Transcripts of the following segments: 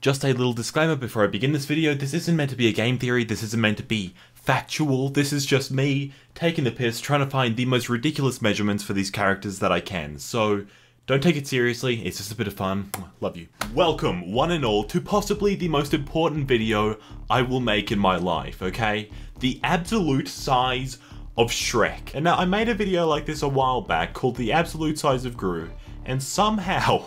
Just a little disclaimer before I begin this video, this isn't meant to be a game theory, this isn't meant to be factual, this is just me taking the piss, trying to find the most ridiculous measurements for these characters that I can, so don't take it seriously, it's just a bit of fun. Love you. Welcome, one and all, to possibly the most important video I will make in my life, okay? The absolute size of Shrek. And now, I made a video like this a while back called The Absolute Size of Gru, and somehow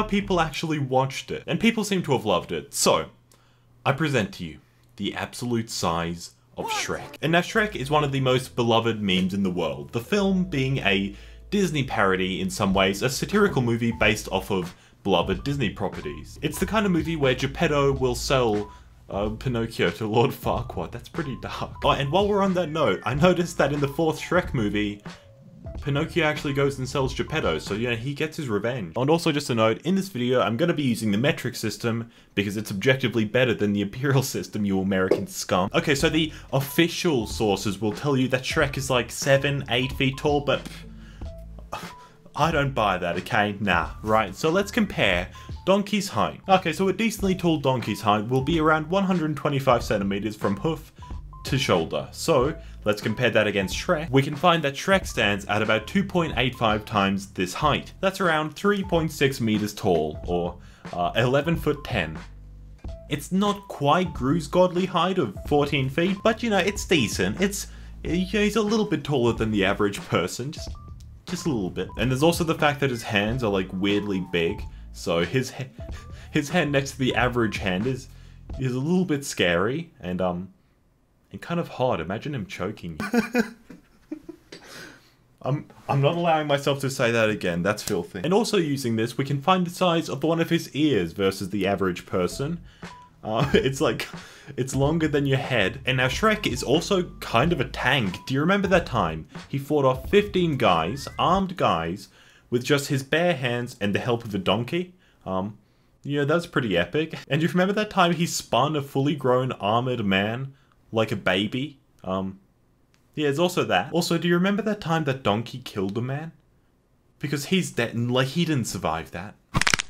people actually watched it, and people seem to have loved it. So, I present to you the absolute size of Shrek. And now Shrek is one of the most beloved memes in the world, the film being a Disney parody in some ways, a satirical movie based off of beloved Disney properties. It's the kind of movie where Geppetto will sell Pinocchio to Lord Farquaad. That's pretty dark. Oh, and while we're on that note, I noticed that in the fourth Shrek movie, Pinocchio actually goes and sells Geppetto, so yeah, he gets his revenge. And also just a note, in this video I'm going to be using the metric system because it's objectively better than the imperial system, you American scum. Okay, so the official sources will tell you that Shrek is like 7-8 feet tall, but I don't buy that, okay? Nah, right, so let's compare Donkey's height. Okay, so a decently tall donkey's height will be around 125 centimeters from hoof to shoulder. So, let's compare that against Shrek. We can find that Shrek stands at about 2.85 times this height. That's around 3.6 meters tall, or 11 foot 10. It's not quite Gru's godly height of 14 feet, but you know, it's decent. He's a little bit taller than the average person, just a little bit. And there's also the fact that his hands are like weirdly big, so his hand next to the average hand is a little bit scary, and kind of hard. Imagine him choking you. I'm not allowing myself to say that again, that's filthy. And also using this, we can find the size of one of his ears versus the average person. It's longer than your head. And now Shrek is also kind of a tank. Do you remember that time he fought off 15 guys, armed guys, with just his bare hands and the help of a donkey? Yeah, that's pretty epic. And you remember that time he spun a fully grown armored man like a baby? Yeah, there's also that. Also, do you remember that time that donkey killed a man? Because he's dead and like he didn't survive that.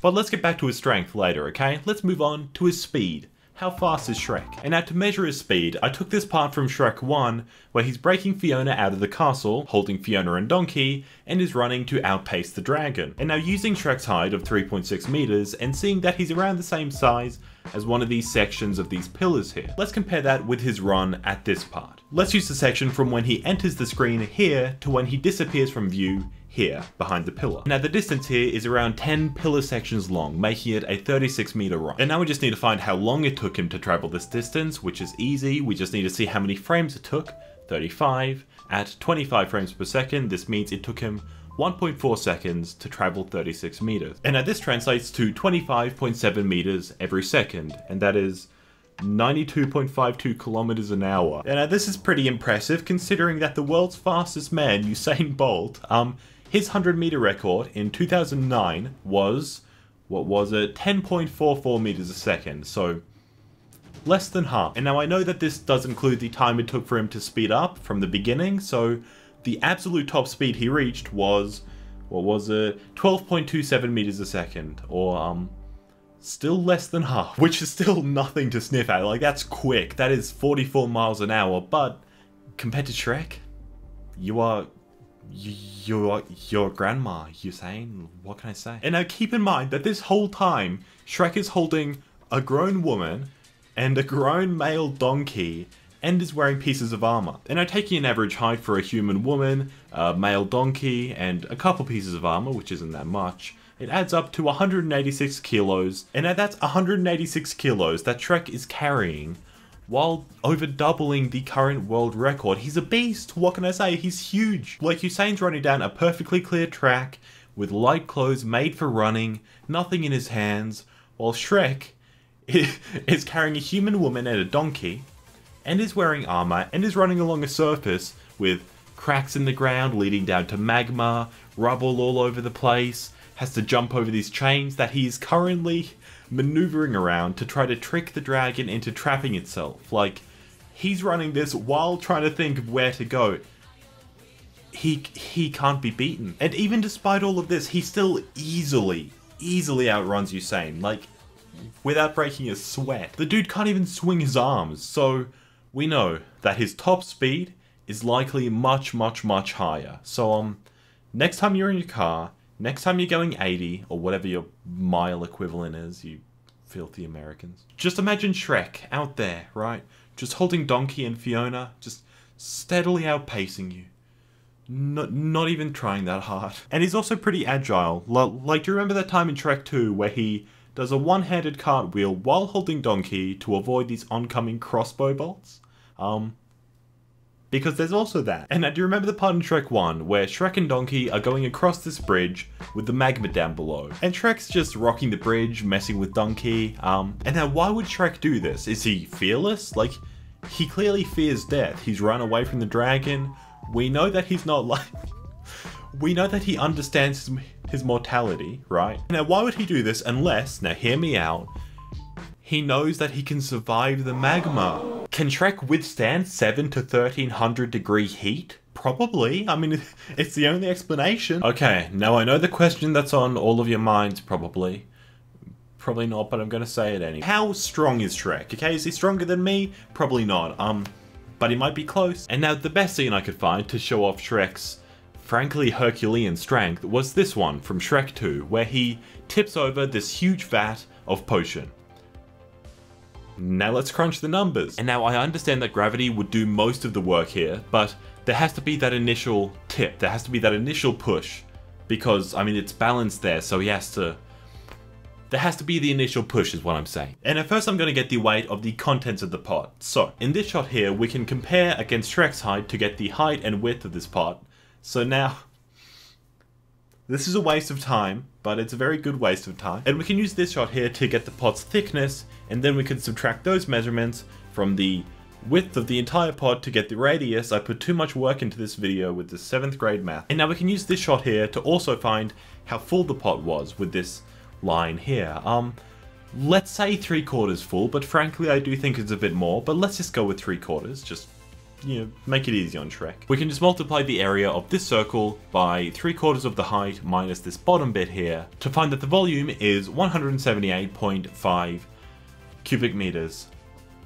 But let's get back to his strength later, okay? Let's move on to his speed. How fast is Shrek? And now to measure his speed, I took this part from Shrek 1, where he's breaking Fiona out of the castle, holding Fiona and Donkey, and is running to outpace the dragon. And now using Shrek's height of 3.6 meters, and seeing that he's around the same size as one of these sections of these pillars here, let's compare that with his run at this part. Let's use the section from when he enters the screen here to when he disappears from view here, behind the pillar. Now the distance here is around 10 pillar sections long, making it a 36 meter run. And now we just need to find how long it took him to travel this distance, which is easy. We just need to see how many frames it took, 35. At 25 frames per second, this means it took him 1.4 seconds to travel 36 meters. And now this translates to 25.7 meters every second, and that is 92.52 kilometers an hour. And this is pretty impressive considering that the world's fastest man, Usain Bolt, his 100-meter record in 2009 was, what was it, 10.44 meters a second, so less than half. And now I know that this does include the time it took for him to speed up from the beginning, so the absolute top speed he reached was, what was it, 12.27 meters a second, or still less than half, which is still nothing to sniff at. Like, that's quick, that is 44 miles an hour, but compared to Shrek, you're grandma, Usain, what can I say? And now keep in mind that this whole time, Shrek is holding a grown woman and a grown male donkey and is wearing pieces of armor. And now taking an average height for a human woman, a male donkey, and a couple pieces of armor, which isn't that much, it adds up to 186 kilos. And now that's 186 kilos that Shrek is carrying while over doubling the current world record. He's a beast, what can I say? He's huge. Like, Usain's running down a perfectly clear track with light clothes made for running, nothing in his hands, while Shrek is carrying a human woman and a donkey, and is wearing armor, and is running along a surface with cracks in the ground leading down to magma, rubble all over the place, has to jump over these chains that he is currently maneuvering around to try to trick the dragon into trapping itself. Like, he's running this while trying to think of where to go. He can't be beaten. And even despite all of this, he still easily outruns Usain. Like, without breaking a sweat. The dude can't even swing his arms, so we know that his top speed is likely much, much, much higher. So, next time you're in your car, next time you're going 80, or whatever your mile equivalent is, you filthy Americans. Just imagine Shrek out there, right? Just holding Donkey and Fiona, just steadily outpacing you. Not even trying that hard. And he's also pretty agile. Like, do you remember that time in Shrek 2 where he does a one-handed cartwheel while holding Donkey to avoid these oncoming crossbow bolts? Because there's also that. And now, do you remember the part in Shrek 1 where Shrek and Donkey are going across this bridge with the magma down below? And Shrek's just rocking the bridge, messing with Donkey. And now, why would Shrek do this? Is he fearless? Like, he clearly fears death. He's run away from the dragon. We know that he's not like... We know that he understands his mortality, right? Now, why would he do this unless, now hear me out, he knows that he can survive the magma? Can Shrek withstand 7 to 1300 degree heat? Probably. I mean, it's the only explanation. Okay, now I know the question that's on all of your minds, probably. Probably not, but I'm gonna say it anyway. How strong is Shrek? Okay, is he stronger than me? Probably not. But he might be close. And now the best scene I could find to show off Shrek's frankly Herculean strength was this one from Shrek 2, where he tips over this huge vat of potion. Now let's crunch the numbers. And now I understand that gravity would do most of the work here, but there has to be that initial tip, there has to be that initial push, because, I mean, it's balanced there, so he has to... There has to be the initial push is what I'm saying. And at first I'm going to get the weight of the contents of the pot. So, in this shot here, we can compare against Shrek's height to get the height and width of this pot. So now, this is a waste of time, but it's a very good waste of time. And we can use this shot here to get the pot's thickness, and then we can subtract those measurements from the width of the entire pot to get the radius. I put too much work into this video with the 7th grade math. And now we can use this shot here to also find how full the pot was with this line here. Let's say 3/4 full, but frankly I do think it's a bit more, but let's just go with 3/4, just, you know, make it easy on Shrek. We can just multiply the area of this circle by 3/4 of the height minus this bottom bit here to find that the volume is 178.5 cubic meters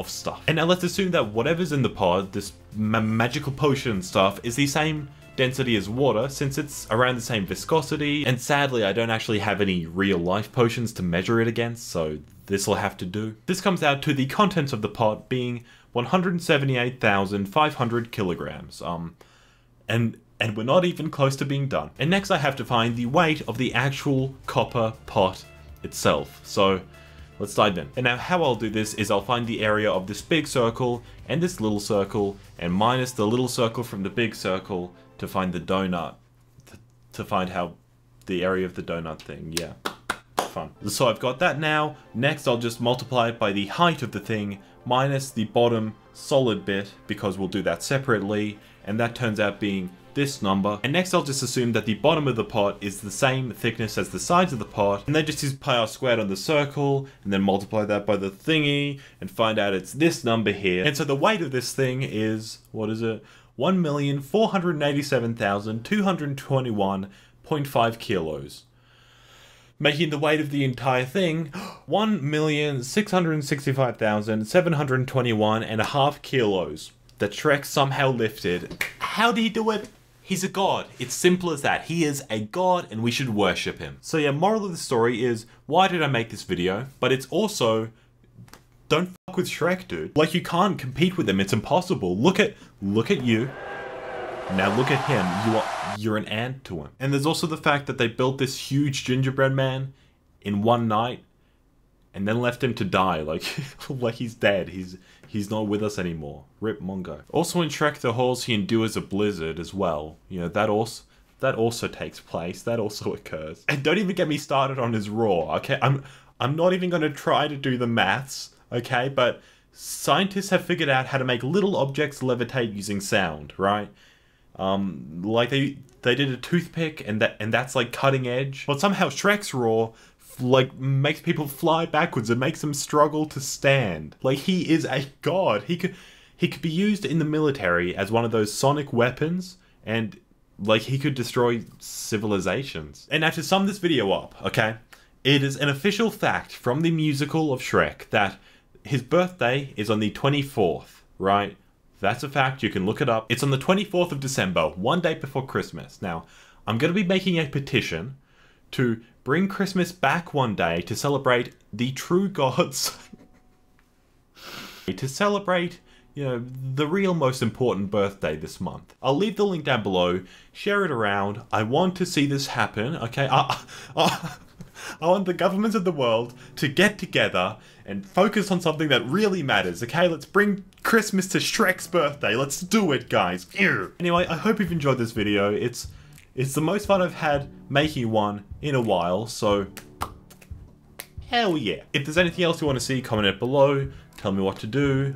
of stuff. And now let's assume that whatever's in the pod, this magical potion stuff, is the same density as water, since it's around the same viscosity, and sadly I don't actually have any real life potions to measure it against, so this will have to do. This comes out to the contents of the pot being 178,500 kilograms, and we're not even close to being done. And next I have to find the weight of the actual copper pot itself, so let's dive in. And now how I'll do this is I'll find the area of this big circle and this little circle, and minus the little circle from the big circle to find the donut, to find how the area of the donut thing, yeah, fun. So I've got that now. Next I'll just multiply it by the height of the thing minus the bottom solid bit, because we'll do that separately, and that turns out being this number. And next I'll just assume that the bottom of the pot is the same thickness as the sides of the pot, and then just use pi r squared on the circle, and then multiply that by the thingy, and find out it's this number here. And so the weight of this thing is, what is it? 1,487,221.5 kilos. Making the weight of the entire thing 1,665,721.5 kilos that Shrek somehow lifted. How did he do it? He's a god. It's simple as that. He is a god and we should worship him. So yeah, moral of the story is, why did I make this video? But it's also, don't fuck with Shrek, dude. Like, you can't compete with him. It's impossible. Look at you. Now look at him. You're an ant to him. And there's also the fact that they built this huge gingerbread man in one night and then left him to die. Like, like he's dead. He's not with us anymore. Rip Mongo. Also in Shrek the Halls, he endures a blizzard as well. You know, that also takes place. That also occurs. And don't even get me started on his roar, okay? I'm not even going to try to do the maths, okay? But scientists have figured out how to make little objects levitate using sound, right? Like they did a toothpick, and that's like cutting edge. But somehow Shrek's roar like makes people fly backwards and makes them struggle to stand. Like, he is a god. He could be used in the military as one of those sonic weapons, and like he could destroy civilizations. And now to sum this video up, okay? It is an official fact from the musical of Shrek that his birthday is on the 24th, right? That's a fact, you can look it up. It's on the 24th of December, one day before Christmas. Now, I'm going to be making a petition to bring Christmas back one day to celebrate the true gods. To celebrate, you know, the real most important birthday this month. I'll leave the link down below, share it around. I want to see this happen, okay? I want the governments of the world to get together and focus on something that really matters, okay? Let's bring Christmas to Shrek's birthday. Let's do it, guys. Anyway, I hope you've enjoyed this video. It's the most fun I've had making one in a while, so hell yeah. If there's anything else you want to see, comment it below. Tell me what to do.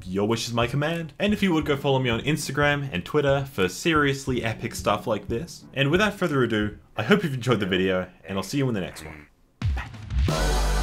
Your wish is my command. And if you would, go follow me on Instagram and Twitter for seriously epic stuff like this. And without further ado, I hope you've enjoyed the video, and I'll see you in the next one. Bye.